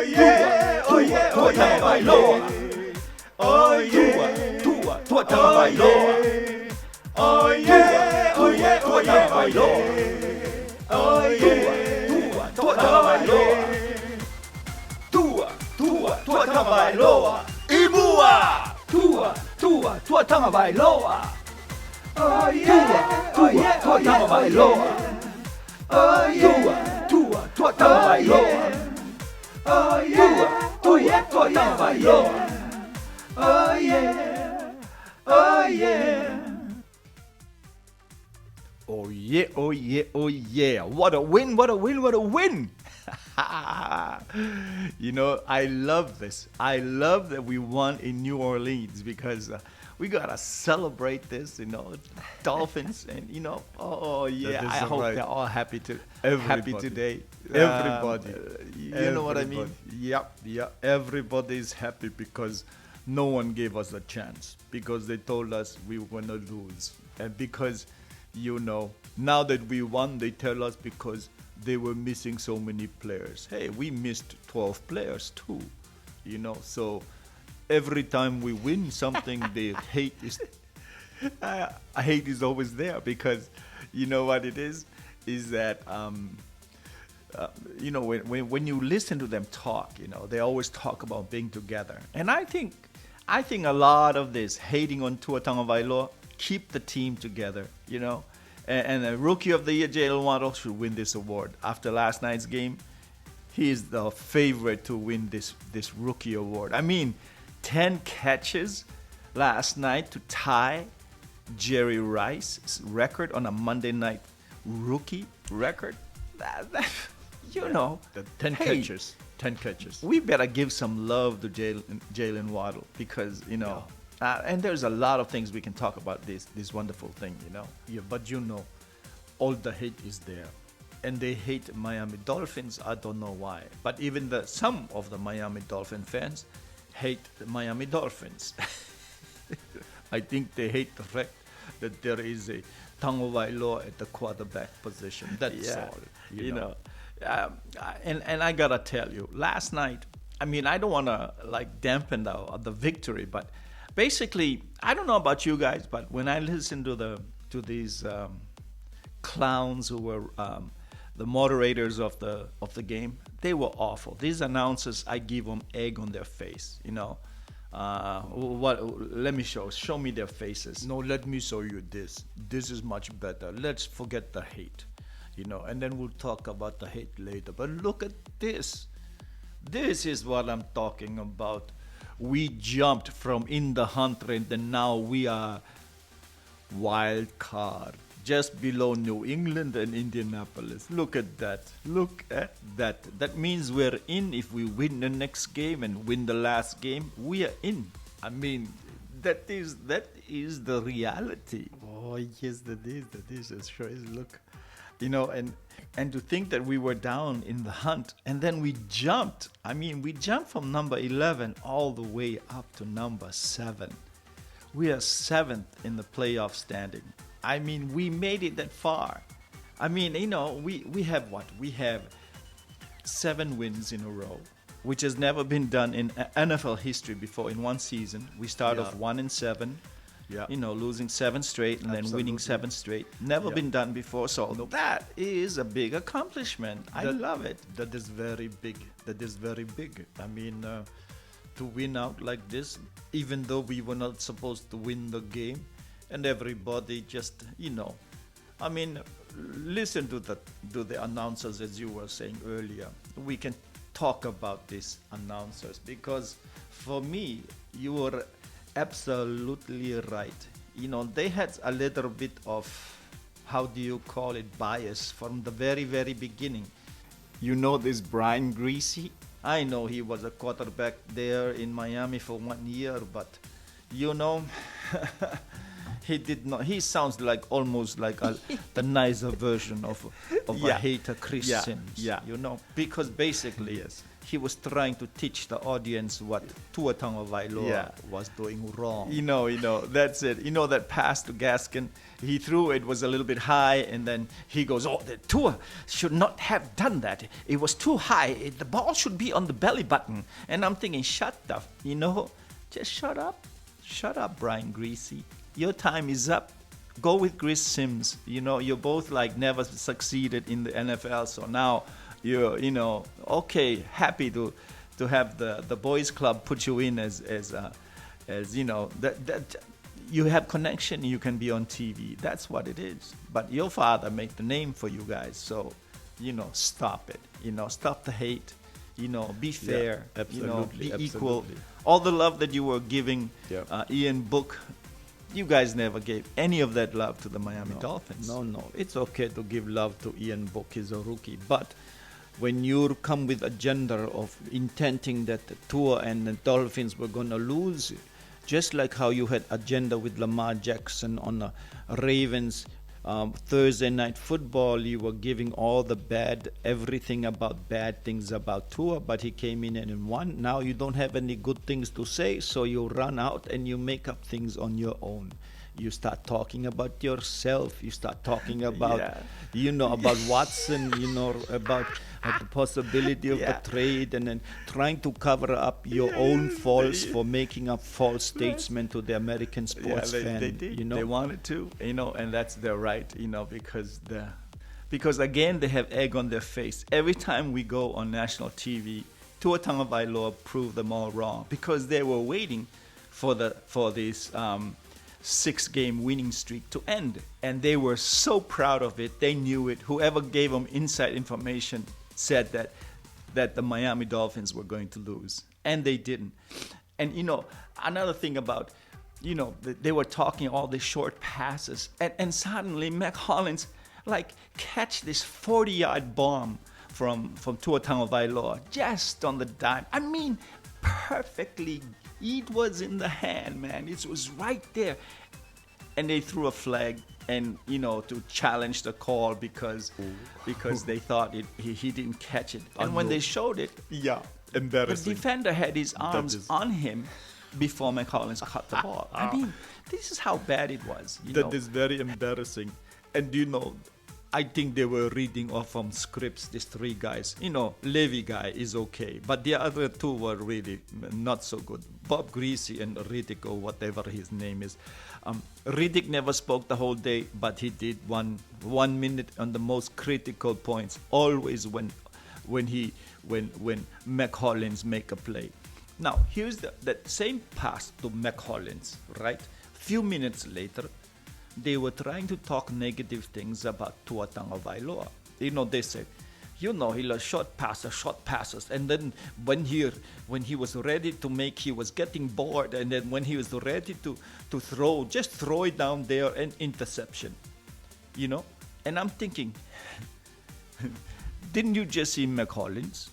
yeah, oh yeah, Tua Tagovailoa. Oh yeah, Tua Tua Tagovailoa. Oh yeah, Tua Tagovailoa. Oh yeah, Tua Tagovailoa. Tua Tagovailoa. Imua. Tua Tagovailoa. Oh yeah, Tua Tagovailoa. Oh yeah, Tua Tagovailoa. Oh yeah, Tua Tagovailoa. Oh yeah, oh yeah. Oh yeah, oh yeah, oh yeah. What a win, what a win, what a win. You know, I love this. I love that we won in New Orleans because we got to celebrate this, you know, Dolphins. And, you know, oh yeah, I hope they're all happy today. Everybody. You know what I mean? Yeah. Everybody's happy because no one gave us a chance, because they told us we were going to lose. And because, you know, now that we won, they tell us because they were missing so many players. Hey, we missed 12 players too, you know. So every time we win something, the hate is always there, because you know what it is that you know, when you listen to them talk, you know, they always talk about being together. And I think a lot of this hating on Tua Tagovailoa keep the team together, you know. And the Rookie of the Year, Jaylen Waddle, should win this award. After last night's game, he is the favorite to win this Rookie award. I mean, 10 catches last night to tie Jerry Rice's record on a Monday night Rookie record. You know, 10 catches. 10 catches. We better give some love to Jaylen Waddle, because, you know, and there's a lot of things we can talk about this wonderful thing, you know. Yeah, but you know, all the hate is there. And they hate Miami Dolphins. I don't know why. But even some of the Miami Dolphin fans hate the Miami Dolphins. I think they hate the fact that there is a Tagovailoa at the quarterback position. That's all. You know. And I gotta tell you, last night, I mean, I don't want to like dampen the victory, but basically, I don't know about you guys, but when I listen to these clowns who were the moderators of the game, they were awful. These announcers, I give them egg on their face, you know. Let me show me their faces. No, let me show you this. This is much better. Let's forget the hate, you know, and then we'll talk about the hate later. But look at this. This is what I'm talking about. We jumped from in the hunt, and now we are wild card, just below New England and Indianapolis. Look at that. Look at that. That means we're in. If we win the next game and win the last game, we are in. I mean, that is the reality. Oh yes, that is. It sure is. Look, you know, and to think that we were down in the hunt and then we jumped. I mean, we jumped from number 11 all the way up to number 7. We are 7th in the playoff standing. I mean, we made it that far. I mean, you know, we have what? We have 7 wins in a row, which has never been done in NFL history before in one season. We start off 1-7. Yeah. You know, losing 7 straight and then winning 7 straight. Never been done before. So that is a big accomplishment. I love it. That is very big. I mean, to win out like this, even though we were not supposed to win the game, and everybody just, you know, I mean, listen to the announcers, as you were saying earlier. We can talk about these announcers, because for me, you were absolutely right. You know, they had a little bit of, how do you call it, bias from the very, very beginning. You know this Brian Greasy? I know he was a quarterback there in Miami for 1 year, but, you know, He did not. He sounds like almost like the nicer version of a hater Christian. Yeah. You know, because basically he was trying to teach the audience what Tua Tagovailoa was doing wrong. You know, that's it. You know that pass to Gaskin, he threw it was a little bit high, and then he goes, "Oh, the Tua should not have done that. It was too high. The ball should be on the belly button." And I'm thinking, just shut up. Shut up, Brian Greasy. Your time is up. Go with Chris Sims. You know, you're both like never succeeded in the NFL, so now you're, okay, happy to have the boys club put you in as that you have connection, you can be on TV. That's what it is. But your father made the name for you guys, so stop it. Stop the hate. Be fair. Absolutely, be equal. absolutely. All the love that you were giving Ian Book, you guys never gave any of that love to the Miami Dolphins. No. It's okay to give love to Ian Book. He's a rookie. But when you come with agenda of intending that the Tua and the Dolphins were going to lose, just like how you had agenda with Lamar Jackson on the Ravens Thursday night football, you were giving all the everything about bad things about Tua, but he came in and won. Now you don't have any good things to say, so you run out and you make up things on your own. You start talking about yourself. You start talking about, about Watson, about the possibility of the trade, and then trying to cover up your own faults for making up false statements to the American sports fan. They did. They wanted to, and that's their right, because again they have egg on their face. Every time we go on national TV, Tua Tagovailoa proved them all wrong because they were waiting for this 6-game winning streak to end, and they were so proud of it. They knew it. Whoever gave them inside information said that the Miami Dolphins were going to lose, and they didn't. And another thing about they were talking all these short passes, and suddenly Mac Hollins catch this 40-yard bomb from Tua Tagovailoa just on the dime. I mean, perfectly. It was in the hand, man. It was right there. And they threw a flag and, to challenge the call because they thought he didn't catch it. And when they showed it, embarrassing. the defender had his arms on him before McCollins caught the ball. I mean, this is how bad it was. That is very embarrassing. And I think they were reading off from scripts, these three guys. Levy guy is okay, but the other two were really not so good. Bob Greasy and Riddick, or whatever his name is. Riddick never spoke the whole day, but he did one minute on the most critical points. Always when Mac Hollins make a play. Now here's that same pass to Mac Hollins, right? Few minutes later, they were trying to talk negative things about Tua Tagovailoa. They said, he lost short passes. And then when he was ready to make, he was getting bored. And then when he was ready to throw, just throw it down there and interception. And I'm thinking, didn't you just see McCollins?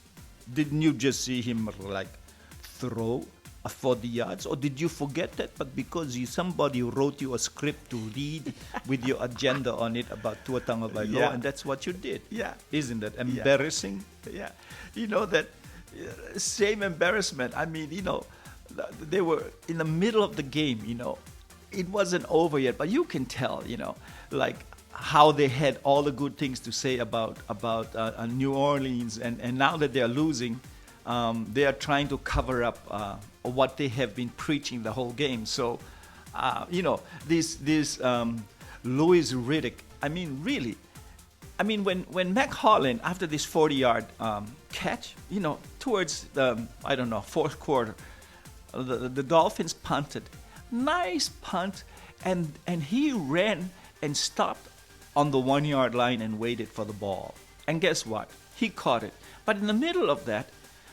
Didn't you just see him throw 40 yards, or did you forget that? But because somebody wrote you a script to read with your agenda on it about Tua Tagovailoa, and that's what you did. Yeah. Isn't that embarrassing? Yeah. That same embarrassment. I mean, they were in the middle of the game, it wasn't over yet, but you can tell, how they had all the good things to say about New Orleans, and now that they are losing, they are trying to cover up what they have been preaching the whole game. So, this Louis Riddick. I mean, really. I mean, when Mac Hollins, after this 40-yard catch, towards the fourth quarter, the Dolphins punted. Nice punt, and he ran and stopped on the 1-yard line and waited for the ball. And guess what? He caught it. But in the middle of that,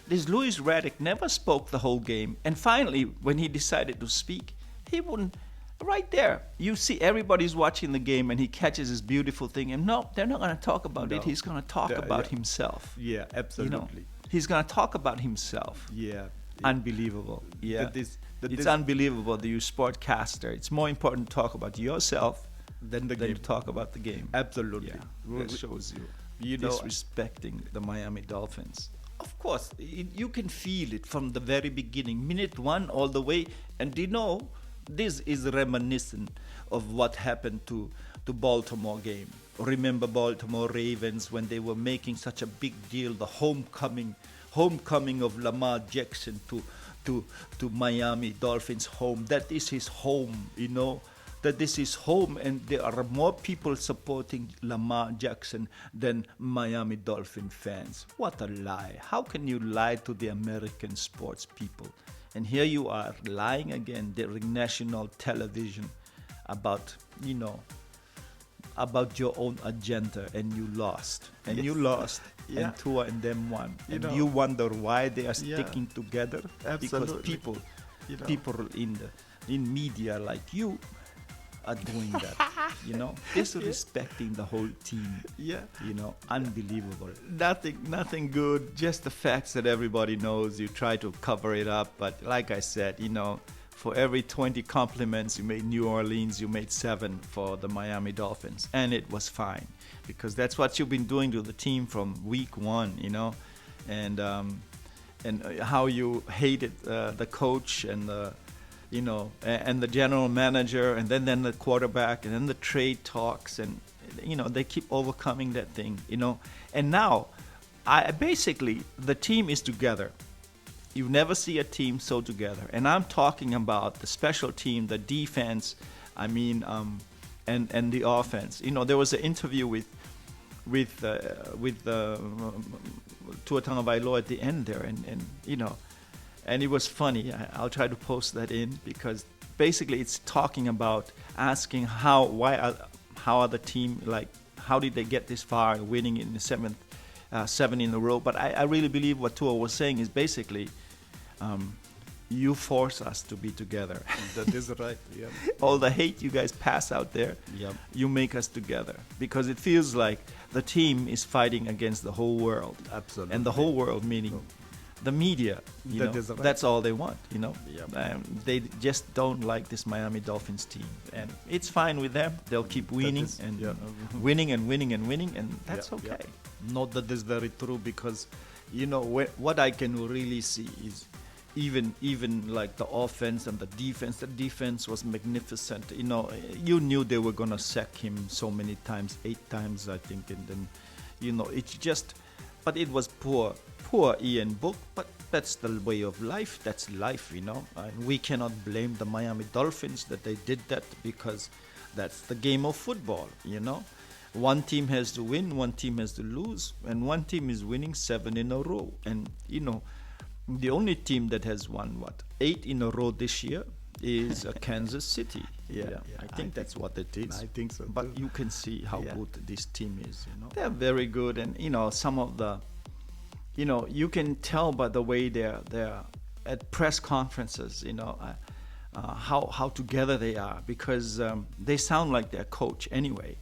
this Louis Riddick never spoke the whole game. And finally, when he decided to speak, he wouldn't. Right there, you see everybody's watching the game, and he catches this beautiful thing. And no, they're not going to talk about it. He's going to talk about himself. Yeah, absolutely. He's going to talk about himself. Yeah. Unbelievable. Yeah. It's unbelievable that you sportcaster. It's more important to talk about yourself than the than game. to talk about the game. Absolutely. Yeah. That shows you know, disrespecting the Miami Dolphins. Of course, you can feel it from the very beginning, minute one all the way. And this is reminiscent of what happened to Baltimore game. Remember Baltimore Ravens when they were making such a big deal, the homecoming of Lamar Jackson to Miami Dolphins home. That is his home, that this is home, and there are more people supporting Lamar Jackson than Miami Dolphin fans. What a lie. How can you lie to the American sports people? And here you are lying again during national television about your own agenda, and you lost. And Yes. you lost. Yeah. And Tua and them won. And know. you wonder why they are Yeah. sticking together. Absolutely. Because You know. people in media like you are doing that. Disrespecting the whole team. Yeah. Unbelievable. Nothing good. Just the facts that everybody knows. You try to cover it up, but like I said, for every 20 compliments you made New Orleans, you made 7 for the Miami Dolphins, and it was fine because that's what you've been doing to the team from week 1, and how you hated the coach and and the general manager, and then the quarterback, and then the trade talks, and they keep overcoming that thing, and now basically the team is together. You never see a team so together, and I'm talking about the special team, the defense, and the offense. There was an interview with Tua Tagovailoa at the end there, and it was funny. I'll try to post that in because basically it's talking about asking how are the team, like, how did they get this far, winning in the 7 in a row. But I really believe what Tua was saying is basically, you force us to be together. That is right. Yeah. All the hate you guys pass out there, Yep. you make us together, because it feels like the team is fighting against the whole world. Absolutely. And the whole world meaning the media. That is right. That's all they want. Yep. They just don't like this Miami Dolphins team, and it's fine with them. They'll keep winning winning and winning and winning, and that's Yeah, okay. yeah. Not that is very true, because what I can really see is even like the offense and the defense. The defense was magnificent. You knew they were gonna sack him so many times, 8 times I think, and then it's just, but it was poor Ian Book. But that's the way of life. That's life, and we cannot blame the Miami Dolphins that they did that, because that's the game of football. One team has to win, one team has to lose, and one team is winning 7 in a row. And the only team that has won 8 in a row this year is Kansas City. I think that's what it is. I think so But too. you can see how Yeah. good this team is. They're very good, and some of the, you can tell by the way they're at press conferences. How together they are, because they sound like their coach anyway.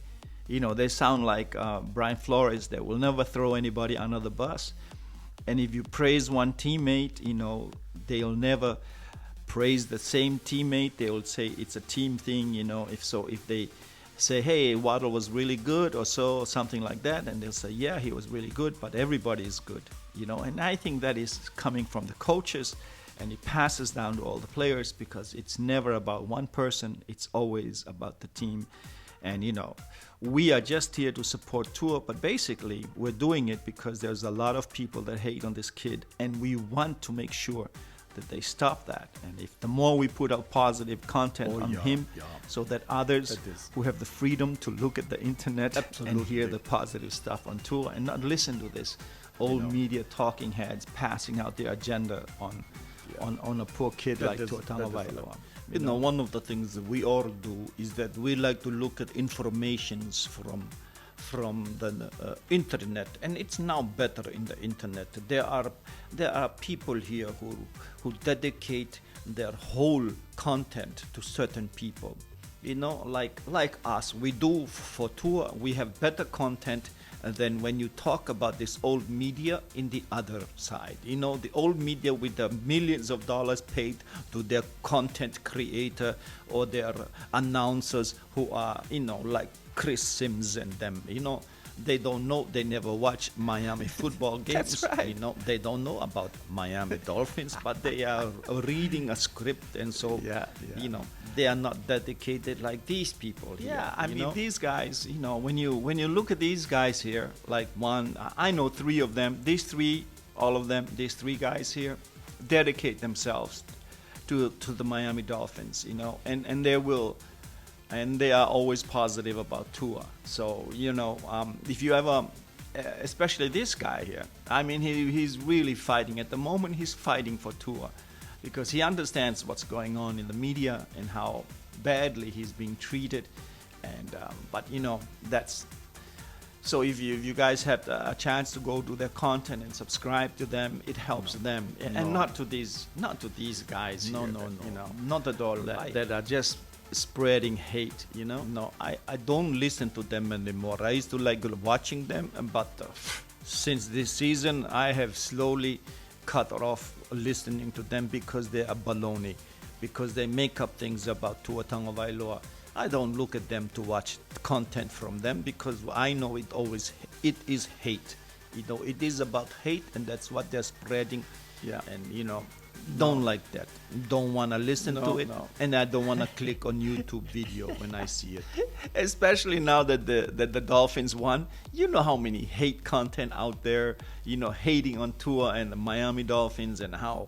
They sound like Brian Flores, that will never throw anybody under the bus. And if you praise one teammate, they'll never praise the same teammate. They will say it's a team thing, if they say, hey, Waddle was really good or something like that, and they'll say, yeah, he was really good, but everybody is good, And I think that is coming from the coaches, and it passes down to all the players, because it's never about one person. It's always about the team. And we are just here to support Tua, but basically we're doing it because there's a lot of people that hate on this kid, and we want to make sure that they stop that. And if the more we put out positive content on him, so that others who have the freedom to look at the internet and hear the positive stuff on Tua, and not listen to this old media talking heads passing out their agenda on a poor kid like Tua Tagovailoa. One of the things that we all do is that we like to look at informations from the internet, and it's now better in the internet. There are people here who dedicate their whole content to certain people. Like us, we do for Tua. We have better content than when you talk about this old media in the other side. The old media with the millions of dollars paid to their content creator or their announcers who are, like Chris Sims and them, they don't know, they never watch Miami football games. That's right. They don't know about Miami Dolphins, but they are reading a script, and so they are not dedicated like these people here. Yeah, I mean, these guys, when you look at these guys here, like I know three of them, these three guys here dedicate themselves to the Miami Dolphins, and they are always positive about Tua. So, if you ever, especially this guy here, I mean, he's really fighting. At the moment, he's fighting for Tua because he understands what's going on in the media and how badly he's being treated. And but that's so. If you guys had a chance to go to their content and subscribe to them, it helps them, and not to these guys. No, here no, that, no, not at all. That are just spreading hate. No, I don't listen to them anymore. I used to like watching them, but since this season I have slowly cut off listening to them because they are baloney, because they make up things about Tua Tagovailoa. I don't look at them to watch content from them because I know it is hate. It is about hate, and that's what they're spreading. Yeah. And don't like that. Don't want to listen to it. No. And I don't want to click on YouTube video when I see it. Especially now that the Dolphins won. You know how many hate content out there, hating on Tua and the Miami Dolphins and how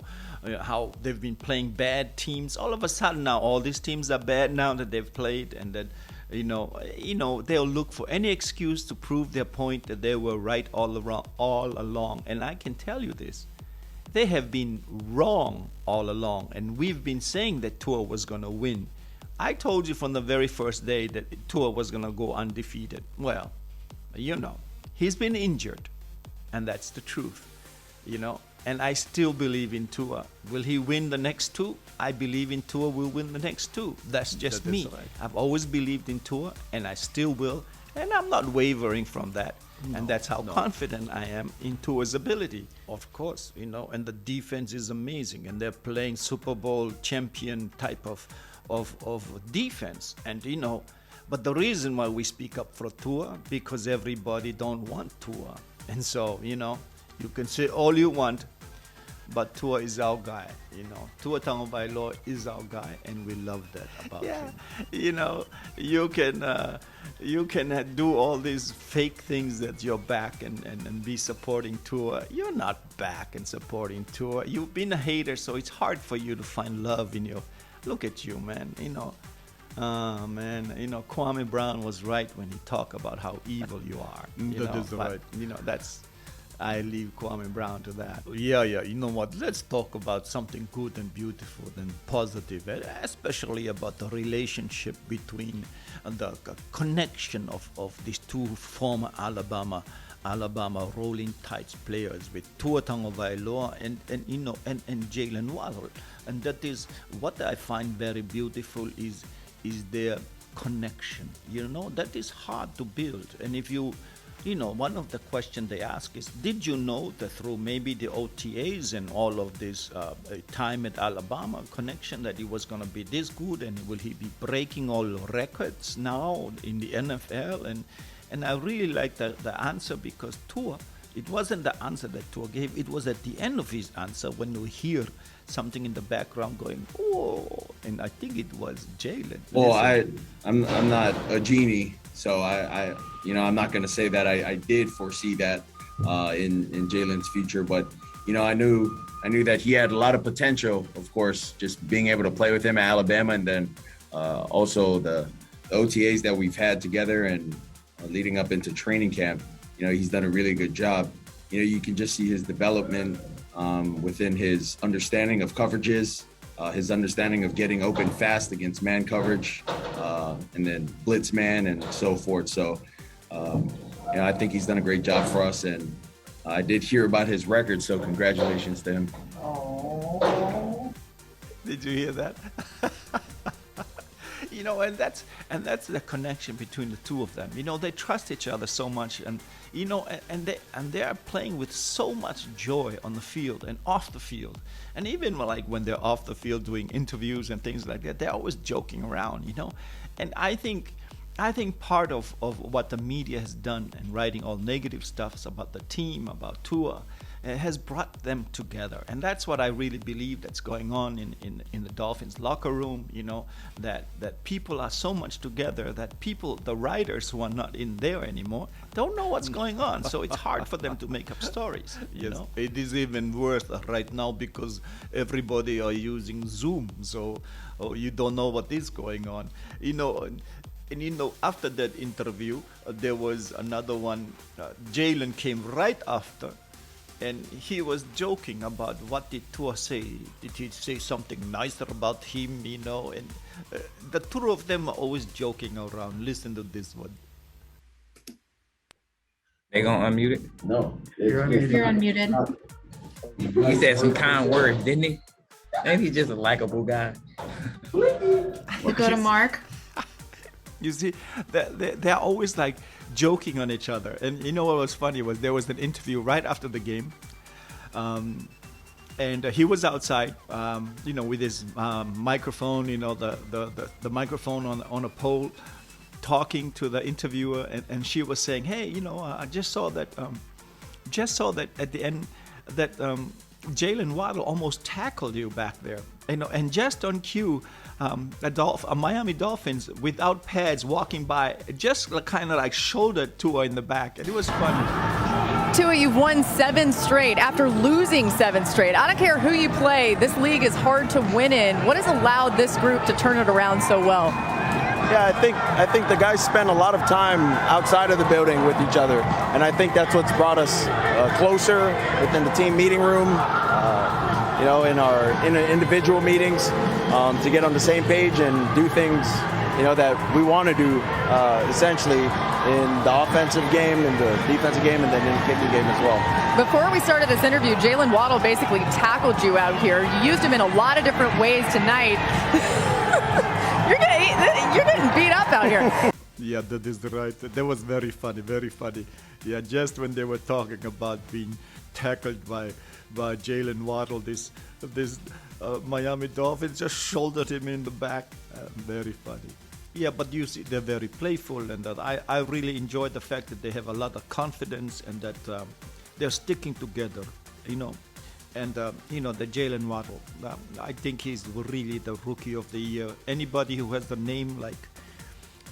they've been playing bad teams. All of a sudden now all these teams are bad now that they've played, and that they'll look for any excuse to prove their point that they were right all along. And I can tell you this. They have been wrong all along, and we've been saying that Tua was going to win. I told you from the very first day that Tua was going to go undefeated. Well, he's been injured, and that's the truth, and I still believe in Tua. Will he win the next two? I believe in Tua will win the next two. That's just me. Right. I've always believed in Tua, and I still will, and I'm not wavering from that. And that's how confident I am in Tua's ability. Of course, and the defense is amazing, and they're playing Super Bowl champion type of defense. And but the reason why we speak up for Tua, because everybody don't want Tua. And so, you can say all you want, but Tua is our guy. Tua Tagovailoa is our guy, and we love that about him. You can do all these fake things that you're back and be supporting Tua. You're not back and supporting Tua. You've been a hater, so it's hard for you to find love in you. Look at you, man. Kwame Brown was right when he talked about how evil you are. That is right. I leave Kwame Brown to that. Yeah. You know what? Let's talk about something good and beautiful and positive, especially about the relationship between the connection of these two former Alabama Rolling Tides players with Tua Tagovailoa and Jaylen Waddle. And that is what I find very beautiful is their connection. That is hard to build. And if one of the questions they ask is, did you know that through maybe the OTAs and all of this time at Alabama connection that he was going to be this good, and will he be breaking all records now in the NFL? And I really like the answer, because Tua, it wasn't the answer that Tua gave, it was at the end of his answer when you hear something in the background going, oh, and I think it was Jaylen. Well, I'm not a genie, so I'm not going to say that I did foresee that in Jaylen's future, but I knew that he had a lot of potential. Of course, just being able to play with him at Alabama, and then also the OTAs that we've had together and leading up into training camp. He's done a really good job. You can just see his development within his understanding of coverages, his understanding of getting open fast against man coverage, and then blitz man and so forth. So, I think he's done a great job for us, and I did hear about his record, so congratulations to him. Did you hear that? And that's the connection between the two of them. They trust each other so much, and they are playing with so much joy on the field and off the field, and even like when they're off the field doing interviews and things like that, they're always joking around. And I think part of what the media has done and writing all negative stuff about the team, about Tua, has brought them together, and that's what I really believe that's going on in the Dolphins locker room. That people are so much together that the writers who are not in there anymore don't know what's going on, so it's hard for them to make up stories. Yes, it is even worse right now because everybody are using Zoom, so you don't know what is going on. And after that interview, there was another one. Jaylen came right after. And he was joking about what did Tua say? Did he say something nicer about him? And the two of them are always joking around. Listen to this one. They gonna unmute it? No, You're unmuted. He said some kind words, didn't he? Maybe he's just a likable guy. We go to Mark. You see, they're always like joking on each other. And what was funny was there was an interview right after the game, and he was outside, with his microphone, the microphone on a pole, talking to the interviewer, and she was saying, "Hey, I just saw that at the end that Jaylen Waddle almost tackled you back there, and just on cue." A Miami Dolphins without pads walking by, just kind of like shouldered Tua in the back, and it was funny. Tua, you've won 7 straight after losing 7 straight. I don't care who you play, this league is hard to win in. What has allowed this group to turn it around so well? Yeah, I think the guys spend a lot of time outside of the building with each other, and I think that's what's brought us closer within the team meeting room. In our individual meetings, to get on the same page and do things, that we want to do, essentially in the offensive game, in the defensive game, and then in the kicking game as well. Before we started this interview, Jaylen Waddle basically tackled you out here. You used him in a lot of different ways tonight. You're getting beat up out here. Yeah, that is right. That was very funny, very funny. Yeah, just when they were talking about being tackled by Jaylen Waddle, this Miami Dolphins just shouldered him in the back. Very funny. Yeah, but you see, they're very playful, and that I really enjoy the fact that they have a lot of confidence and that they're sticking together, And the Jaylen Waddle, I think he's really the rookie of the year. Anybody who has the name like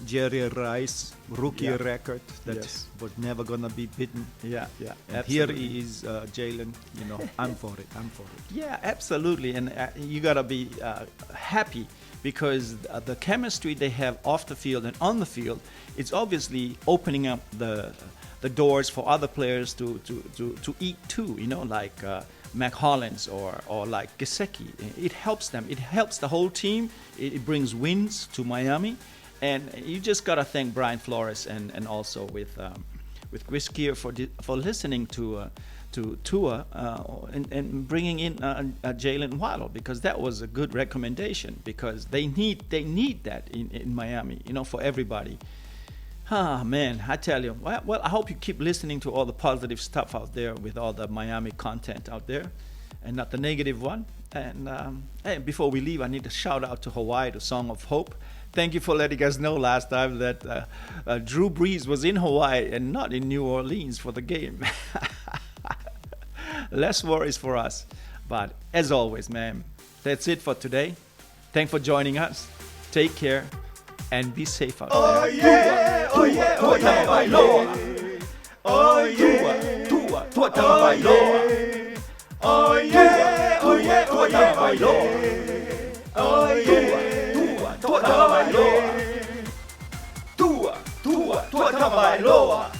Jerry Rice, rookie record that was never gonna be beaten. Yeah. And here he is, Jaylen. I'm for it. Yeah, absolutely. And you gotta be happy because the chemistry they have off the field and on the field, it's obviously opening up the doors for other players to eat too. Like Mac Hollins or like Gesicki. It helps them. It helps the whole team. It brings wins to Miami. And you just gotta thank Brian Flores and also with Chris Keir for listening to Tua and bringing in Jaylen Waddle, because that was a good recommendation, because they need that in Miami, for everybody. Man, I tell you, well, I hope you keep listening to all the positive stuff out there with all the Miami content out there, and not the negative one. And hey, before we leave, I need to shout out to Hawaii, the Song of Hope. Thank you for letting us know last time that Drew Brees was in Hawaii and not in New Orleans for the game. Less worries for us. But as always, man, that's it for today. Thanks for joining us. Take care and be safe out there. Oh yeah, oh yeah, oh yeah, Tagovailoa. Oh yeah, Tua Tua Tagovailoa. Oh yeah, oh yeah, oh yeah, Tagovailoa. Oh yeah, Tua Tua Tagovailoa. Tua Tua Tua Tagovailoa.